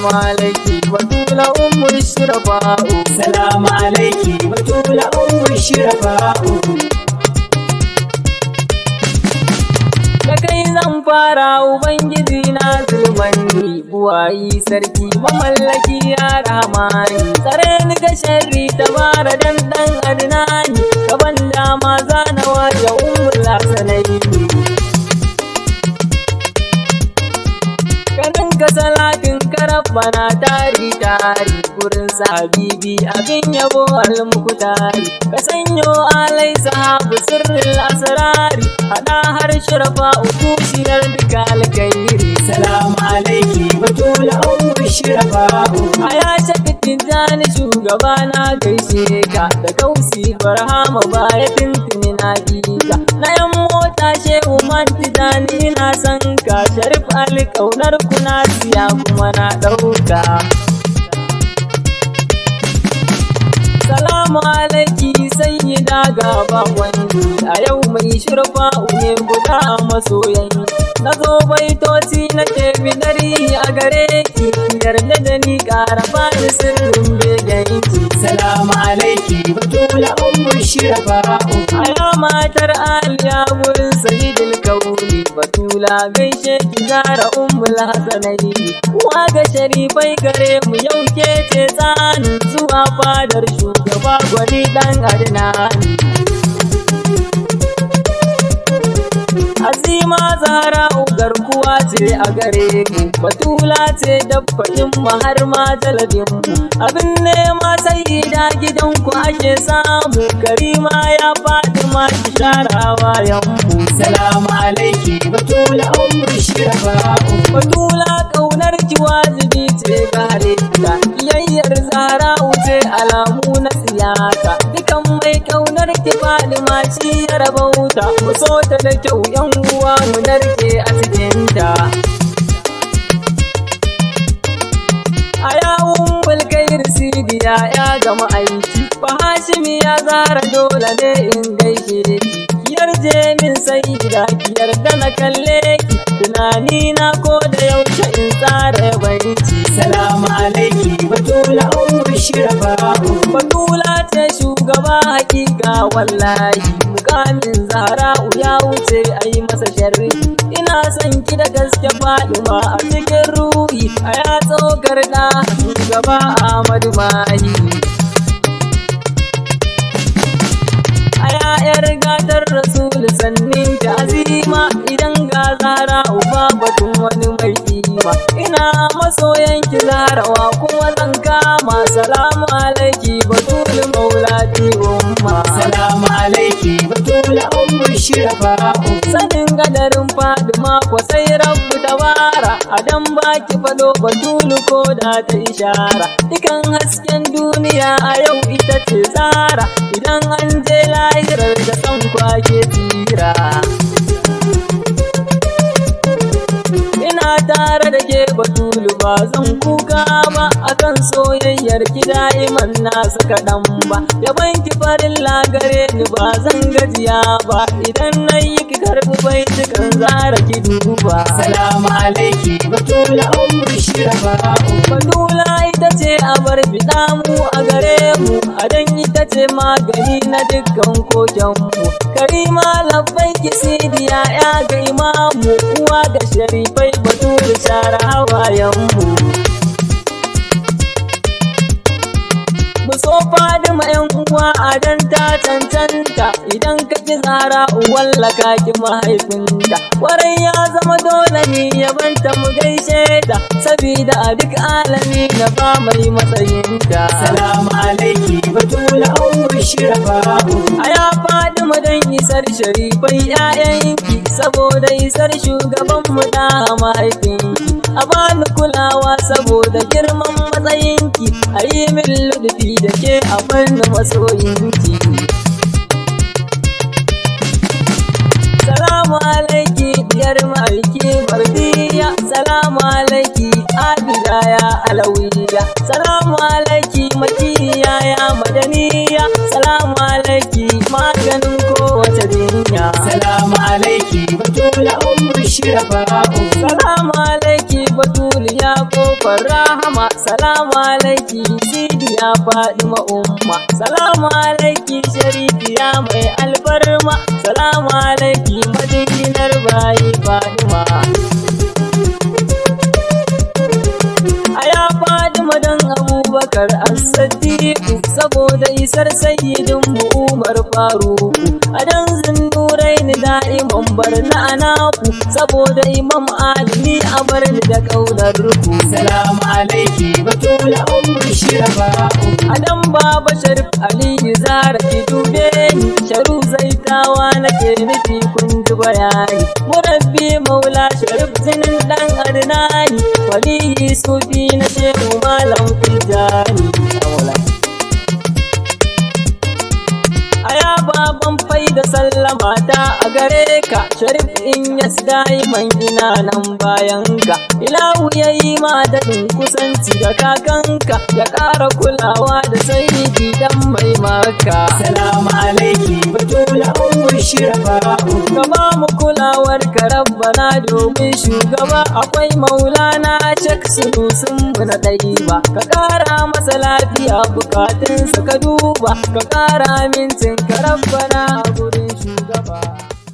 Salamu alaiki Batula Ummu Shurafa'u. Salamu alaiki Batula Ummu Shurafa'u. Da kai zan fara Ubangiji na zulmanni, buwayi sarki mamallaki ya ramani. Tsare ni ga sharri tabara dan adnani, gaban dama zana waje Ummul Hasanai. Kanin ka salatin karabbana tari gurin sabibi abin yabo almukutari. Ka sanyo alai sahabu sirril asrari, hada har shurafa utushiyar duka alkairi. Salamu alaiki Batula Ummu Shurafa'u. Aya shakitin jani shugaba na gaishe ka, da kausi barhama baya tintini na bika. Na yan mota shehu man tijani na san ka, Sharif Ali kaunar kuna siya kuma na ɗauka. Salamu alaiki sayyida gaba wani, a yau mai Shurafa'u ne guda a masoyan. Na zo baitoci na ke bidari a gare ki, yarda da ni ƙara bani sirrin begenki. Salamu alaiki Batula Ummu Shurafa'u. Aya matar Aliya wurin Sayyidul Kauli, Batula gaishe ki Zara Ummul Hasanai. Uwa ga sharifai gare mu yau ke ce tsanin zuwa fadar shugaba gwani dan adnani. Azima Zahra garkuwa ce a gare mu, Batula ce dabbatin mu har ma talabin mu. Abin nema sai da gidanku ake samu, Karima ya faɗi ma ki sharawa yammu. Salamu alaiki Batula Ummu Shurafa'u. Batula kaunar ki wajibi ce ga halitta, kiyayyar Zahra ce alamu na siyasa. Dukan mai kaunar ki faɗi ma shi ya rabauta, mu so ta da kyau yan uwa mu narke a cikinta. A yawun mulkair sidiya ya gama aiki, Hashimi ya Zahra dole ne in gaishe ki. Yarje min sai gida ki yarda na kalle ki, tunani na ko da yaushe in tsara banci. Salamu alaiki Batula Ummu Shurafa'u. Batula ce shugaba hakika wallahi, mukamin Zahra'u ya wuce a yi masa sharri. Ina son ki da gaske Fatima a cikin ruhi, a ya tsokar da shugaba Ahmadu Mahi. A ya'yar gatar Rasul sannin ta azima, idan ga Zahra'u ba batun wani mai kima. Ina masoyan ki Zahrawa kuma zan kama. Salamu alaiki Batul maulati umma. Salamu alaiki Batula Ummu Shurafa'u. Sanin gadarin Fadima ko sai Rabbu tabara, adan baki fado Batulu ko da ta ishara. Dukan hasken duniya a yau ita ce Zahra, idan an je lahirar da san kwake tsira. Ina tare da ke Batulu ba zan kuka ba, akan soyayyar ki da'iman na saka dan ba. Yaban ki farin lagare ni ba zan gajiya ba, idan na yi ki karɓi baitukan Zahra ki duba. Salamu alaiki Batula Ummu Shurafa'u. Batula ita ce a bar biɗa mu a gare mu, adan ita ce magani na dukkan koken mu. Karima labbai ki sidiya ya ga imamu, uwa ga sharifai Batula share hawayen mu. Mu so Fadima yan uwa a dan ta cancanta, idan ka ki Zahra'u wallaka ki mahaifinta. Kwarai ya zama dole ni yabanta mu gaishe ta, sabida a duk alami na ba mai matsayinta. Salamu alaiki Batula Ummu Shurafa'u. A ya Fadima dan isar sharifai 'ya'yanki, saboda isar shugaban mu da mahaifinki. A bani kulawa saboda girman matsayinki, a yi min ludufi da ke a fannin masoyinki. Salamu alaiki diyar ma'aiki Mardiya. Salamu alaiki Abida ya Alawiya. Salamu alaiki Makiya ya Madaniya. Salamu alaiki maganin kowace jinya. Salamu alaiki Batula Ummu Shurafa'u. Salamu alaiki Batulu ya kofar rahama. Salamu alaiki Sidiya Fadima umma. Salamu alaiki Sharifiya mai alfarma. Salamu alaiki madinginar bayi Fadima. Aya Fadima dan Abubakar As-Siddiq, saboda isar sayyidin mu Umar Faruk. Adan Zunnurain da'iman barna anaku, saboda Imam Ali a barni da kaunar ruku. Salamu alaiki Batula Ummul Shirafa'u. Adan Baba Sharif Aliyu Zara ki dube ni, Sharu Zaitawa nake nufi kun ji bayani. Murabbi Maula Sharif Zinin dan Adnani, waliyi sufi na Shehu Malam Tijani. Aya baban faida sallama ta a gare ka, Sharif in yas daiman ina nan bayan ka. Ilahu yayi ma daɗin kusanci da kakanka, ya ƙara kulawa da sayyidi dan mai maka. Salamu alaiki Batula Ummul Shirafa'u. Ka ba mu kulawar ka rabbana domin shugaba akwai Maulana Shek Sunusun mu na ɗaiba. Ka ƙara masa lafiya bukatunsa ka duba, ka ƙara amincin ka rabbana a guri